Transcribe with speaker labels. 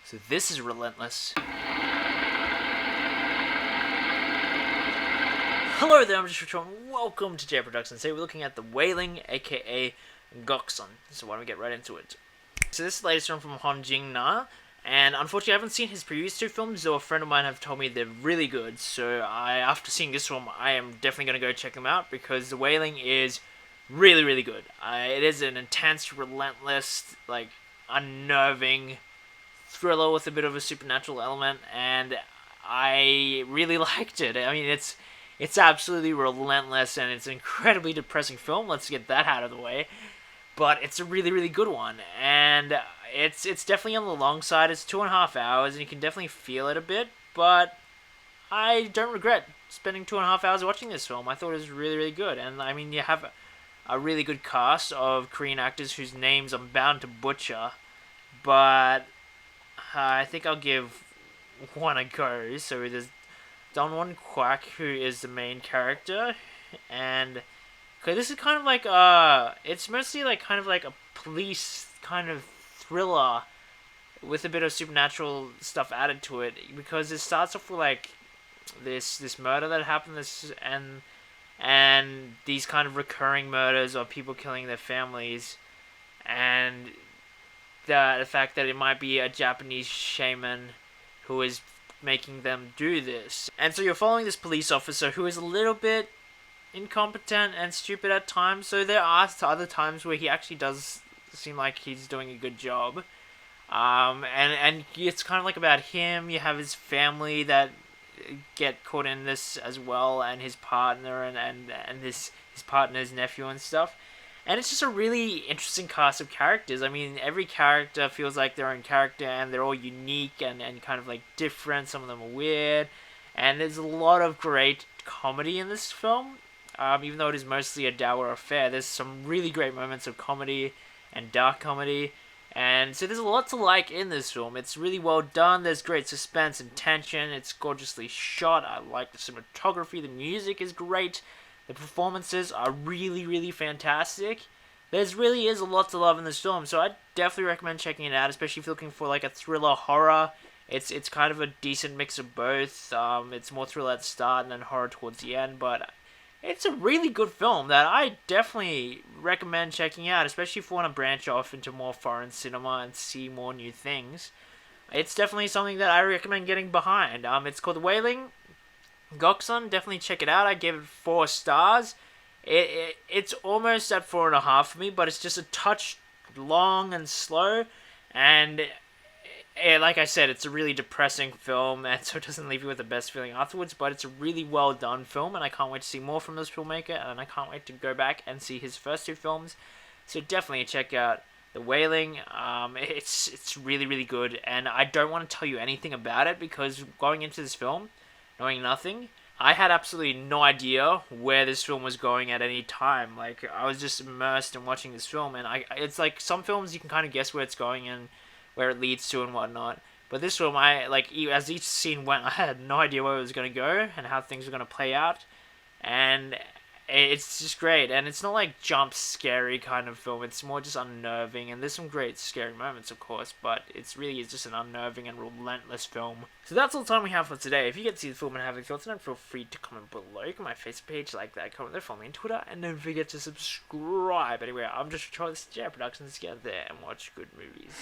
Speaker 1: So this is Relentless. Hello there, I'm just returning. Welcome to J Productions. Today we're looking at the Wailing, aka Goksung. So why don't we get right into it? So this is the latest film from Hong-jin, and unfortunately I haven't seen his previous two films, though a friend of mine have told me they're really good. So after seeing this film, I am definitely going to go check them out because the Wailing is really, really good. It is an intense, relentless, unnerving thriller with a bit of a supernatural element, and I really liked it. I mean, it's absolutely relentless, and it's an incredibly depressing film. Let's get that out of the way. But it's a really, really good one, and it's definitely on the long side. It's 2.5 hours, and you can definitely feel it a bit, but I don't regret spending 2.5 hours watching this film. I thought it was really, really good, and I mean, you have a really good cast of Korean actors whose names I'm bound to butcher, but I think I'll give one a go. So there's Won Kwak, who is the main character, and okay, this is kind of like it's mostly like kind of like a police kind of thriller with a bit of supernatural stuff added to it, because it starts off with like this murder that happened, and these kind of recurring murders of people killing their families, and the fact that it might be a Japanese shaman who is making them do this. And so you're following this police officer who is a little bit incompetent and stupid at times, so there are other times where he actually does seem like he's doing a good job. And it's kind of like about him. You have his family that get caught in this as well, and his partner and his partner's nephew and stuff. And it's just a really interesting cast of characters. I mean, every character feels like their own character, and they're all unique and kind of like different. Some of them are weird. And there's a lot of great comedy in this film. Even though it is mostly a dour affair, there's some really great moments of comedy and dark comedy. And so there's a lot to like in this film. It's really well done. There's great suspense and tension. It's gorgeously shot. I like the cinematography. The music is great. The performances are really, really fantastic. There's really is a lot to love in this film, so I definitely recommend checking it out, especially if you're looking for like a thriller horror. It's kind of a decent mix of both. It's more thriller at the start and then horror towards the end, but it's a really good film that I definitely recommend checking out, especially if you want to branch off into more foreign cinema and see more new things. It's definitely something that I recommend getting behind. It's called Wailing. Goksung, definitely check it out. I gave it 4 stars. It's almost at 4.5 for me, but it's just a touch long and slow, and like I said, it's a really depressing film, and so it doesn't leave you with the best feeling afterwards, but it's a really well done film, and I can't wait to see more from this filmmaker, and I can't wait to go back and see his first 2 films. So definitely check out The Wailing. It's really, really good, and I don't want to tell you anything about it, because going into this film, knowing nothing, I had absolutely no idea where this film was going at any time. Like, I was just immersed in watching this film, and it's like some films you can kind of guess where it's going and where it leads to and whatnot. But this film, as each scene went, I had no idea where it was going to go and how things were going to play out. And it's just great. And it's not like jump scary kind of film. It's more just unnerving. And there's some great scary moments, of course. But it's really just an unnerving and relentless film. So that's all the time we have for today. If you get to see the film and have any thoughts on it, feel free to comment below. You can my Facebook page, like that, comment there, follow me on Twitter. And don't forget to subscribe. Anyway, I'm just trying to J Productions. Get there and watch good movies.